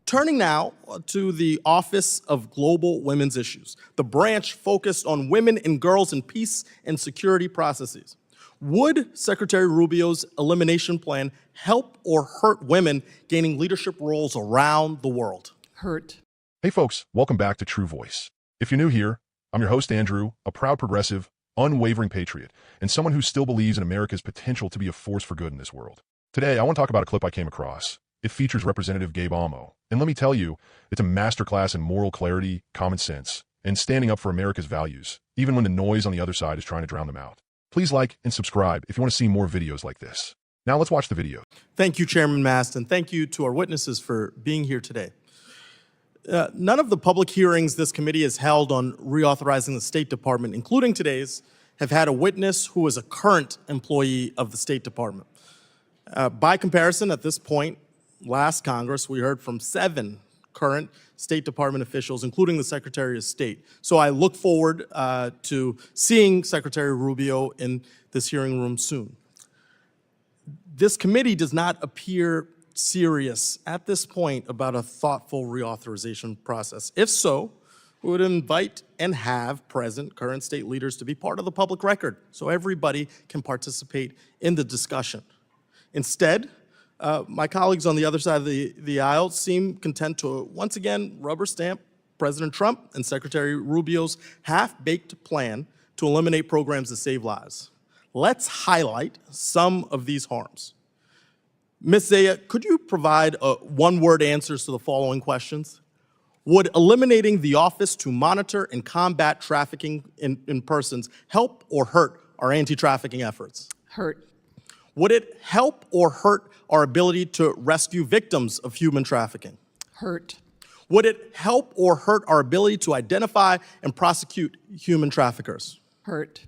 Turning now to the Office of Global Women's Issues, the branch focused on women and girls in peace and security processes. Would Secretary Rubio's elimination plan help or hurt women gaining leadership roles around the world? Hurt. Hey folks, welcome back to True Voice. If you're new here, I'm your host Andrew, a proud progressive, unwavering patriot, and someone who still believes in America's potential to be a force for good in this world. Today, I want to talk about a clip I came across. It features Representative Gabe Amo, and let me tell you, it's a masterclass in moral clarity, common sense, and standing up for America's values, even when the noise on the other side is trying to drown them out. Please like and subscribe if you want to see more videos like this. Now let's watch the video. Thank you, Chairman Mast, and thank you to our witnesses for being here today. None of the public hearings this committee has held on reauthorizing the State Department, including today's, have had a witness who is a current employee of the State Department. By comparison, at this point, last Congress, we heard from 7 current State Department officials, including the Secretary of State. So I look forward to seeing Secretary Rubio in this hearing room soon. This committee does not appear serious at this point about a thoughtful reauthorization process. If so, we would invite and have present current state leaders to be part of the public record so everybody can participate in the discussion. Instead, my colleagues on the other side of the aisle seem content to once again rubber stamp President Trump and Secretary Rubio's half-baked plan to eliminate programs that save lives. Let's highlight some of these harms. Ms. Zaya, could you provide one-word answers to the following questions? Would eliminating the Office to Monitor and Combat Trafficking in Persons help or hurt our anti-trafficking efforts? Hurt. Would it help or hurt our ability to rescue victims of human trafficking? Hurt. Would it help or hurt our ability to identify and prosecute human traffickers? Hurt.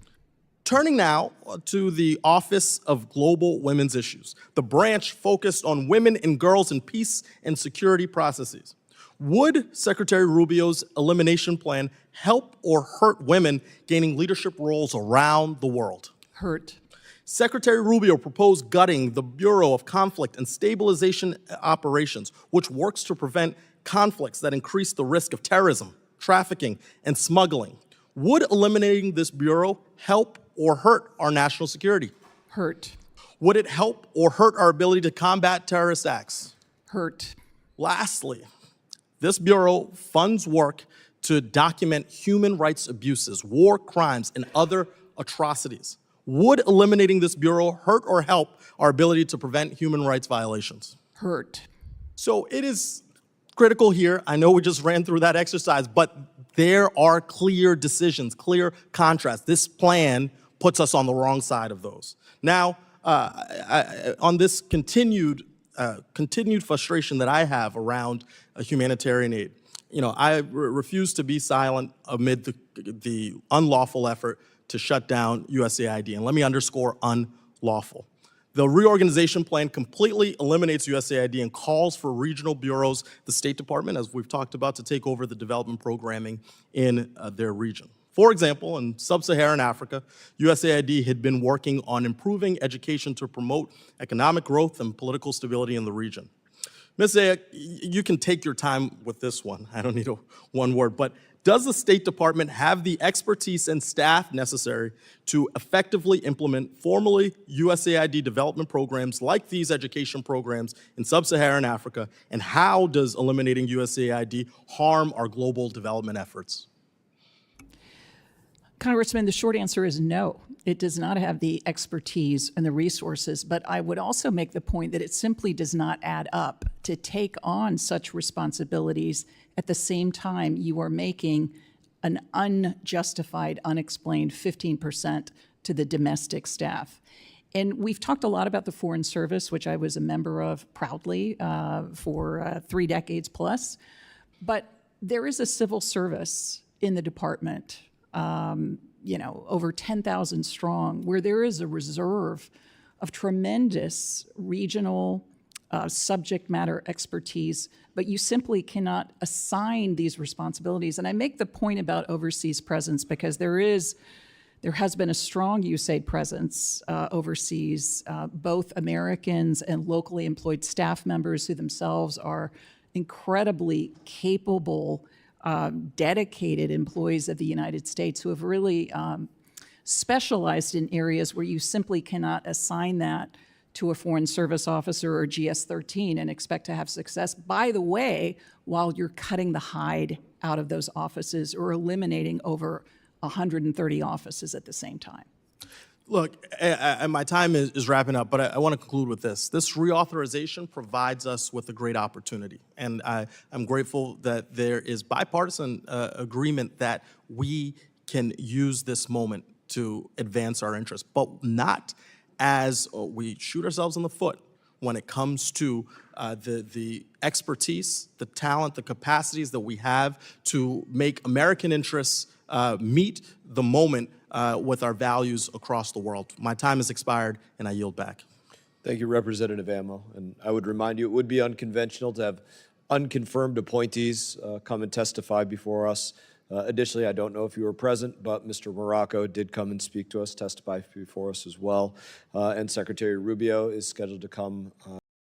Turning now to the Office of Global Women's Issues, the branch focused on women and girls in peace and security processes. Would Secretary Rubio's elimination plan help or hurt women gaining leadership roles around the world? Hurt. Secretary Rubio proposed gutting the Bureau of Conflict and Stabilization Operations, which works to prevent conflicts that increase the risk of terrorism, trafficking, and smuggling. Would eliminating this bureau help or hurt our national security? Hurt. Would it help or hurt our ability to combat terrorist acts? Hurt. Lastly, this bureau funds work to document human rights abuses, war crimes, and other atrocities. Would eliminating this bureau hurt or help our ability to prevent human rights violations? Hurt. So it is critical here. I know we just ran through that exercise, but there are clear decisions, clear contrasts. This plan puts us on the wrong side of those. Now, on this continued frustration that I have around humanitarian aid, I refuse to be silent amid the unlawful effort to shut down USAID. And let me underscore unlawful. The reorganization plan completely eliminates USAID and calls for regional bureaus, the State Department, as we've talked about, to take over the development programming in their region. For example, in sub-Saharan Africa, USAID had been working on improving education to promote economic growth and political stability in the region. Ms. Zaya, you can take your time with this one. I don't need one word, but does the State Department have the expertise and staff necessary to effectively implement formally USAID development programs like these education programs in sub-Saharan Africa? And how does eliminating USAID harm our global development efforts? Congressman, the short answer is no. It does not have the expertise and the resources, but I would also make the point that it simply does not add up to take on such responsibilities at the same time you are making an unjustified, unexplained 15% to the domestic staff. And we've talked a lot about the Foreign Service, which I was a member of proudly for 3 decades plus, but there is a civil service in the department, over 10,000 strong, where there is a reserve of tremendous regional subject matter expertise, but you simply cannot assign these responsibilities. And I make the point about overseas presence because there has been a strong USAID presence overseas, both Americans and locally employed staff members who themselves are incredibly capable, dedicated employees of the United States who have really specialized in areas where you simply cannot assign that to a Foreign Service officer or GS-13 and expect to have success, by the way, while you're cutting the hide out of those offices or eliminating over 130 offices at the same time. Look, my time is wrapping up, but I want to conclude with this. This reauthorization provides us with a great opportunity, and I'm grateful that there is bipartisan agreement that we can use this moment to advance our interests, but not as we shoot ourselves in the foot when it comes to the expertise, the talent, the capacities that we have to make American interests meet the moment with our values across the world. My time has expired, and I yield back. Thank you, Representative Amo. And I would remind you, it would be unconventional to have unconfirmed appointees come and testify before us. Additionally, I don't know if you were present, but Mr. Morocco did come and speak to us, testify before us as well. And Secretary Rubio is scheduled to come.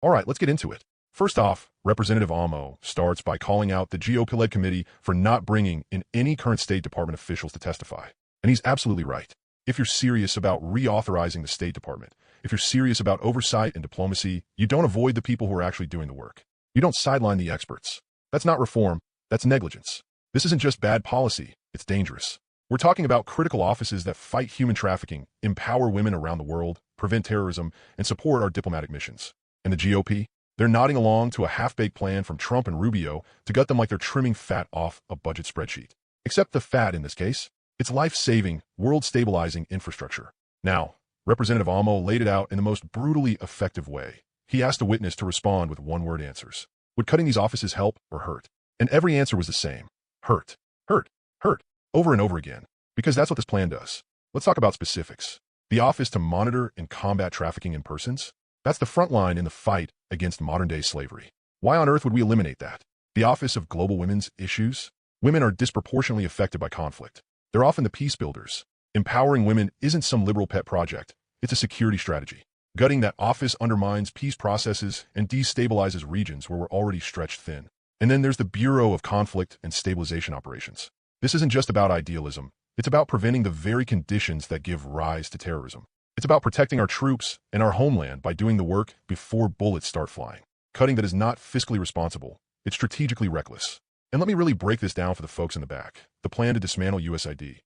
All right, let's get into it. First off, Representative Amo starts by calling out the GOP-led committee for not bringing in any current State Department officials to testify. And he's absolutely right. If you're serious about reauthorizing the State Department, if you're serious about oversight and diplomacy, you don't avoid the people who are actually doing the work. You don't sideline the experts. That's not reform, that's negligence. This isn't just bad policy, it's dangerous. We're talking about critical offices that fight human trafficking, empower women around the world, prevent terrorism, and support our diplomatic missions. And the GOP? They're nodding along to a half-baked plan from Trump and Rubio to gut them like they're trimming fat off a budget spreadsheet. Except the fat in this case, it's life-saving, world-stabilizing infrastructure. Now, Representative Amo laid it out in the most brutally effective way. He asked a witness to respond with one-word answers. Would cutting these offices help or hurt? And every answer was the same. Hurt, hurt, hurt, over and over again. Because that's what this plan does. Let's talk about specifics. The Office to Monitor and Combat Trafficking in Persons? That's the front line in the fight against modern-day slavery. Why on earth would we eliminate that? The Office of Global Women's Issues? Women are disproportionately affected by conflict. They're often the peace builders. Empowering women isn't some liberal pet project. It's a security strategy. Gutting that office undermines peace processes and destabilizes regions where we're already stretched thin. And then there's the Bureau of Conflict and Stabilization Operations. This isn't just about idealism. It's about preventing the very conditions that give rise to terrorism. It's about protecting our troops and our homeland by doing the work before bullets start flying. Cutting that is not fiscally responsible. It's strategically reckless. And let me really break this down for the folks in the back. The plan to dismantle USAID.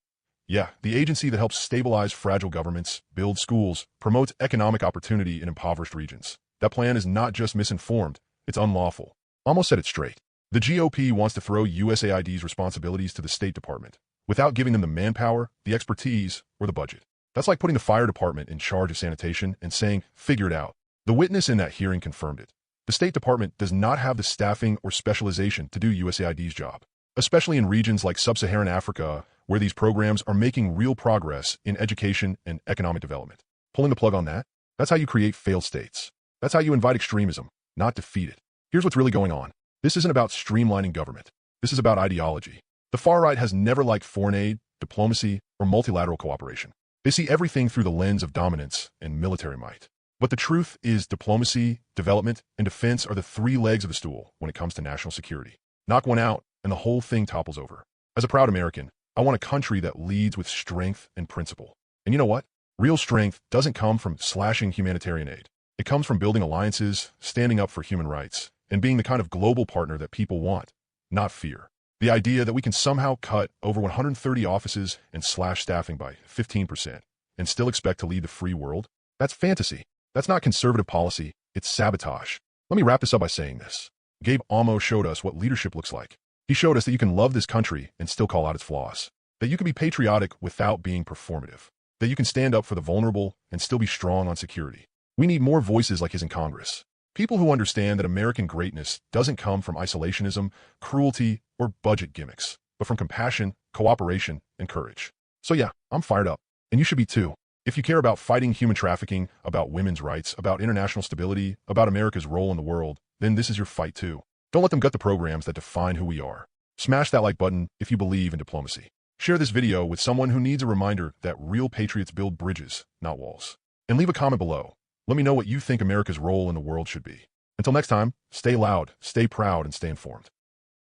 Yeah, the agency that helps stabilize fragile governments, build schools, promotes economic opportunity in impoverished regions. That plan is not just misinformed, it's unlawful. Almost said it straight. The GOP wants to throw USAID's responsibilities to the State Department without giving them the manpower, the expertise, or the budget. That's like putting the fire department in charge of sanitation and saying, figure it out. The witness in that hearing confirmed it. The State Department does not have the staffing or specialization to do USAID's job, especially in regions like sub-Saharan Africa, where these programs are making real progress in education and economic development. Pulling the plug on that? That's how you create failed states. That's how you invite extremism, not defeat it. Here's what's really going on. This isn't about streamlining government. This is about ideology. The far right has never liked foreign aid, diplomacy, or multilateral cooperation. They see everything through the lens of dominance and military might. But the truth is diplomacy, development, and defense are the three legs of the stool when it comes to national security. Knock one out, and the whole thing topples over. As a proud American, I want a country that leads with strength and principle. And you know what? Real strength doesn't come from slashing humanitarian aid. It comes from building alliances, standing up for human rights, and being the kind of global partner that people want, not fear. The idea that we can somehow cut over 130 offices and slash staffing by 15% and still expect to lead the free world? That's fantasy. That's not conservative policy. It's sabotage. Let me wrap this up by saying this. Gabe Amo showed us what leadership looks like. He showed us that you can love this country and still call out its flaws. That you can be patriotic without being performative. That you can stand up for the vulnerable and still be strong on security. We need more voices like his in Congress. People who understand that American greatness doesn't come from isolationism, cruelty, or budget gimmicks, but from compassion, cooperation, and courage. So yeah, I'm fired up. And you should be too. If you care about fighting human trafficking, about women's rights, about international stability, about America's role in the world, then this is your fight too. Don't let them gut the programs that define who we are. Smash that like button if you believe in diplomacy. Share this video with someone who needs a reminder that real patriots build bridges, not walls. And leave a comment below. Let me know what you think America's role in the world should be. Until next time, stay loud, stay proud, and stay informed.